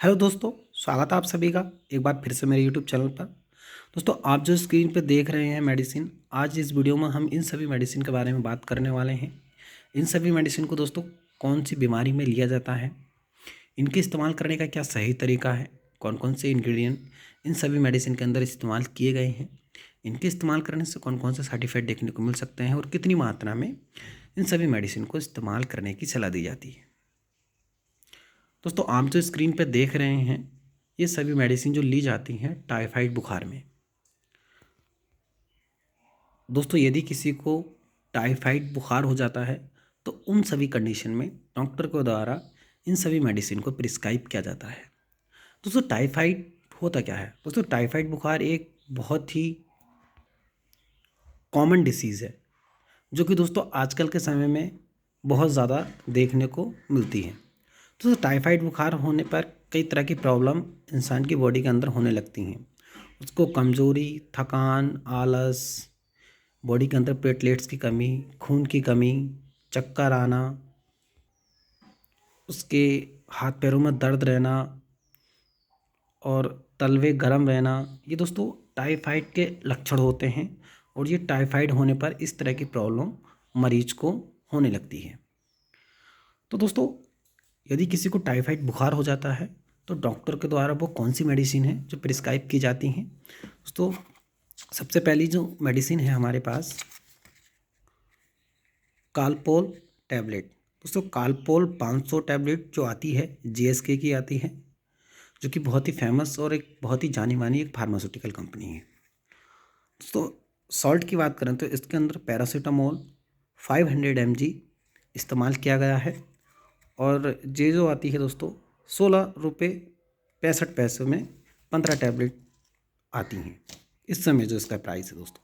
Hello दोस्तों, स्वागत है आप सभी का एक बार फिर से मेरे यूट्यूब चैनल पर। दोस्तों, आप जो स्क्रीन पर देख रहे हैं मेडिसिन, आज इस वीडियो में हम इन सभी मेडिसिन के बारे में बात करने वाले हैं। इन सभी मेडिसिन को दोस्तों कौन सी बीमारी में लिया जाता है, इनके इस्तेमाल करने का क्या सही तरीका है, कौन कौन से इंग्रेडिएंट इन सभी मेडिसिन के अंदर इस्तेमाल किए गए हैं, इनके इस्तेमाल करने से कौन कौन से साइड इफेक्ट देखने को मिल सकते हैं और कितनी मात्रा में इन सभी मेडिसिन को इस्तेमाल करने की सलाह दी जाती है। दोस्तों, आप जो स्क्रीन पर देख रहे हैं ये सभी मेडिसिन जो ली जाती हैं टाइफाइड बुखार में। दोस्तों, यदि किसी को टाइफाइड बुखार हो जाता है तो उन सभी कंडीशन में डॉक्टर के द्वारा इन सभी मेडिसिन को प्रिस्क्राइब किया जाता है। दोस्तों, टाइफाइड होता क्या है? दोस्तों, टाइफाइड बुखार एक बहुत ही कॉमन डिसीज़ है जो कि दोस्तों आजकल के समय में बहुत ज़्यादा देखने को मिलती है। तो टाइफाइड बुखार होने पर कई तरह की प्रॉब्लम इंसान की बॉडी के अंदर होने लगती हैं। उसको कमज़ोरी, थकान, आलस, बॉडी के अंदर प्लेटलेट्स की कमी, खून की कमी, चक्कर आना, उसके हाथ पैरों में दर्द रहना और तलवे गर्म रहना, ये दोस्तों टाइफाइड के लक्षण होते हैं। और ये टाइफाइड होने पर इस तरह की प्रॉब्लम मरीज को होने लगती है। तो दोस्तों, यदि किसी को टाइफाइड बुखार हो जाता है तो डॉक्टर के द्वारा वो कौन सी मेडिसिन है जो प्रिस्क्राइब की जाती हैं? दोस्तों, सबसे पहली जो मेडिसिन है हमारे पास कालपोल टैबलेट। दोस्तों, कालपोल 500 टैबलेट जो आती है जीएसके की आती है, जो कि बहुत ही फेमस और एक बहुत ही जानी मानी एक फार्मास्यूटिकल कंपनी है। दोस्तों, सॉल्ट की बात करें तो इसके अंदर पैरासीटामोल 500 mg इस्तेमाल किया गया है। और ये जो आती है दोस्तों 16 रुपये 65 पैसे में 15 टैबलेट आती हैं इस समय जो इसका प्राइस है। दोस्तों,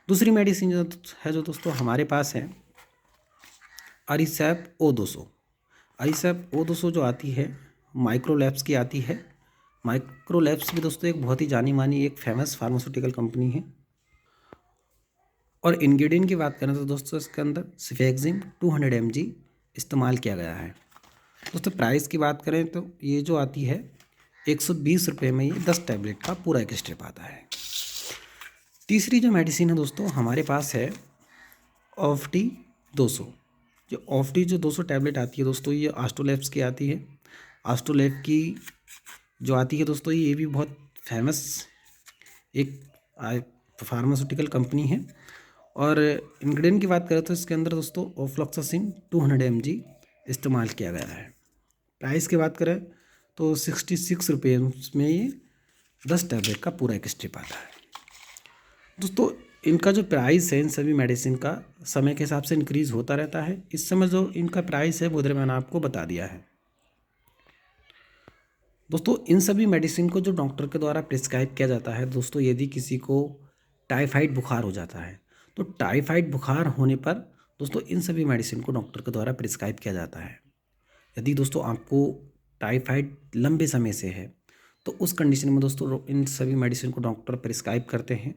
दूसरी मेडिसिन जो है जो दोस्तों हमारे पास है अरिसेप O200। अरिसेप O200 जो आती है माइक्रोलैब्स की आती है। माइक्रोलैब्स भी दोस्तों एक बहुत ही जानी मानी एक फेमस फार्मास्यूटिकल कंपनी है। और इंग्रेडिएंट की बात करें तो दोस्तों इसके अंदर सिफेक्सिम 200 mg इस्तेमाल किया गया है। दोस्तों, प्राइस की बात करें तो ये जो आती है 120 रुपये में ये 10 टैबलेट का पूरा एक स्ट्रिप आता है। तीसरी जो मेडिसिन है दोस्तों हमारे पास है ऑफ्टी 200। जो ऑफ्टी जो 200 टैबलेट आती है दोस्तों ये आस्ट्रोलैब्स की आती है। आस्ट्रोलैब की जो आती है दोस्तों ये भी बहुत फेमस एक फार्मास्यूटिकल कंपनी है। और इंग्रेडिएंट की बात करें तो इसके अंदर दोस्तों ओफ्लॉक्सासिन 200 mg इस्तेमाल किया गया है। प्राइस की बात करें तो 66 रुपये में ये 10 टैबलेट का पूरा एक स्ट्रिप आता है। दोस्तों, इनका जो प्राइस है इन सभी मेडिसिन का समय के हिसाब से इंक्रीज़ होता रहता है। इस समय जो इनका प्राइस है वो इधर मैंने आपको बता दिया है। दोस्तों, इन सभी मेडिसिन को जो डॉक्टर के द्वारा प्रिस्क्राइब किया जाता है दोस्तों, यदि किसी को टाइफाइड बुखार हो जाता है तो टाइफाइड बुखार होने पर दोस्तों इन सभी मेडिसिन को डॉक्टर के द्वारा प्रिस्क्राइब किया जाता है। यदि दोस्तों आपको टाइफाइड लंबे समय से है तो उस कंडीशन में दोस्तों इन सभी मेडिसिन को डॉक्टर प्रिस्क्राइब करते हैं।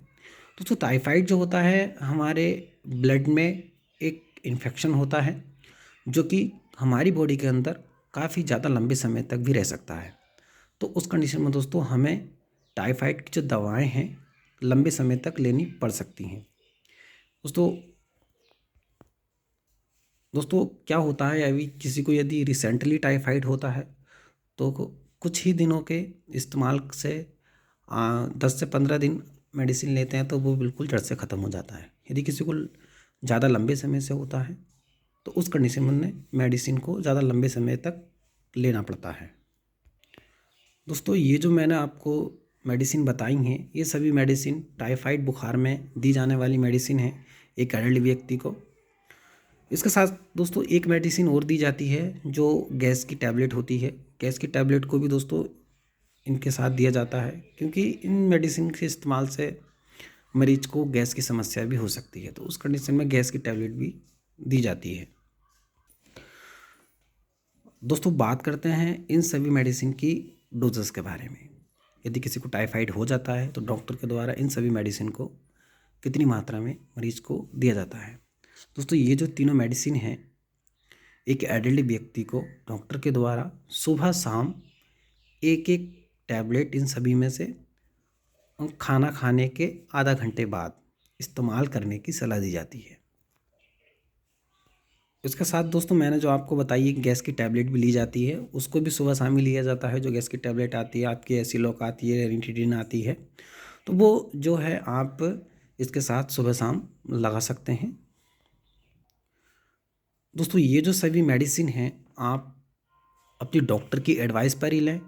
दोस्तों, टाइफाइड जो होता है हमारे ब्लड में एक इन्फेक्शन होता है जो कि हमारी बॉडी के अंदर काफ़ी ज़्यादा लंबे समय तक भी रह सकता है। तो उस कंडीशन में दोस्तों हमें टाइफाइड की जो दवाएं हैं लंबे समय तक लेनी पड़ सकती हैं। दोस्तों दोस्तों क्या होता है, अभी किसी को यदि रिसेंटली टाइफाइड होता है तो कुछ ही दिनों के इस्तेमाल से 10 से 15 दिन मेडिसिन लेते हैं तो वो बिल्कुल जड़ से ख़त्म हो जाता है। यदि किसी को ज़्यादा लंबे समय से होता है तो उस कंडीशन में मेडिसिन को ज़्यादा लंबे समय तक लेना पड़ता है। दोस्तों, ये जो मैंने आपको मेडिसिन बताई हैं ये सभी मेडिसिन टाइफाइड बुखार में दी जाने वाली मेडिसिन है एक एडल्ट व्यक्ति को। इसके साथ दोस्तों एक मेडिसिन और दी जाती है जो गैस की टैबलेट होती है। गैस की टैबलेट को भी दोस्तों इनके साथ दिया जाता है क्योंकि इन मेडिसिन के इस्तेमाल से मरीज को गैस की समस्या भी हो सकती है, तो उस कंडीशन में गैस की टैबलेट भी दी जाती है। दोस्तों, बात करते हैं इन सभी मेडिसिन की डोजेस के बारे में। यदि किसी को टाइफाइड हो जाता है तो डॉक्टर के द्वारा इन सभी मेडिसिन को कितनी मात्रा में मरीज को दिया जाता है। दोस्तों, ये जो तीनों मेडिसिन हैं एक एडल्ट व्यक्ति को डॉक्टर के द्वारा सुबह शाम एक एक टैबलेट इन सभी में से खाना खाने के आधा घंटे बाद इस्तेमाल करने की सलाह दी जाती है। इसके साथ दोस्तों मैंने जो आपको बताई है कि गैस की टैबलेट भी ली जाती है, उसको भी सुबह शाम ही लिया जाता है। जो गैस की टैबलेट आती है आपकी एसिलॉक आती है, रेनिटिडिन आती है, तो वो जो है आप इसके साथ सुबह शाम लगा सकते हैं। दोस्तों ये जो सभी मेडिसिन हैं आप अपनी डॉक्टर की एडवाइस पर ही लें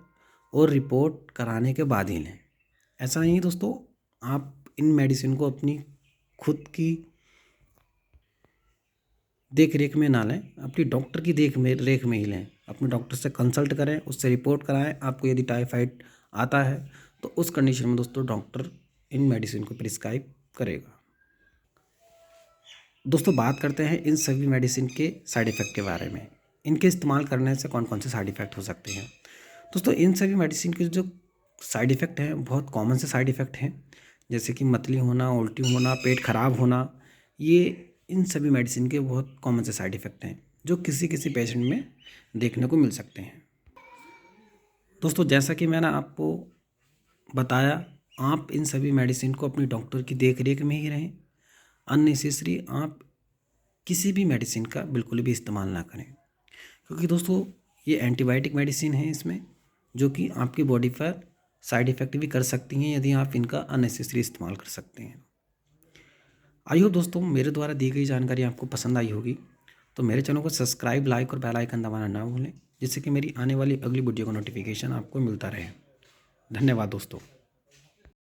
और रिपोर्ट कराने के बाद ही लें। ऐसा नहीं है दोस्तों आप इन मेडिसिन को अपनी खुद की देख रेख में ना लें, अपनी डॉक्टर की रेख में ही लें। अपने डॉक्टर से कंसल्ट करें, उससे रिपोर्ट कराएं। आपको यदि टाइफाइड आता है तो उस कंडीशन में दोस्तों डॉक्टर इन मेडिसिन को प्रिस्क्राइब करेगा। दोस्तों बात करते हैं इन सभी मेडिसिन के साइड इफ़ेक्ट के बारे में। इनके इस्तेमाल करने से कौन कौन से साइड इफ़ेक्ट हो सकते हैं। दोस्तों इन सभी मेडिसिन के जो साइड इफ़ेक्ट हैं बहुत कॉमन से साइड इफ़ेक्ट हैं, जैसे कि मतली होना, उल्टी होना, पेट खराब होना। ये इन सभी मेडिसिन के बहुत कॉमन से साइड इफ़ेक्ट हैं जो किसी किसी पेशेंट में देखने को मिल सकते हैं। दोस्तों जैसा कि मैंने आपको बताया, आप इन सभी मेडिसिन को अपनी डॉक्टर की देख रेख में ही रहें। अननेसेसरी आप किसी भी मेडिसिन का बिल्कुल भी इस्तेमाल ना करें, क्योंकि दोस्तों ये एंटीबायोटिक मेडिसिन है इसमें, जो कि आपकी बॉडी पर साइड इफ़ेक्ट भी कर सकती हैं यदि आप इनका अननेसेसरी इस्तेमाल कर सकते हैं। आई होप दोस्तों मेरे द्वारा दी गई जानकारी आपको पसंद आई होगी, तो मेरे चैनल को सब्सक्राइब, लाइक और बेल आइकन दबाना ना भूलें, जिससे कि मेरी आने वाली अगली वीडियो का नोटिफिकेशन आपको मिलता रहे। धन्यवाद दोस्तों।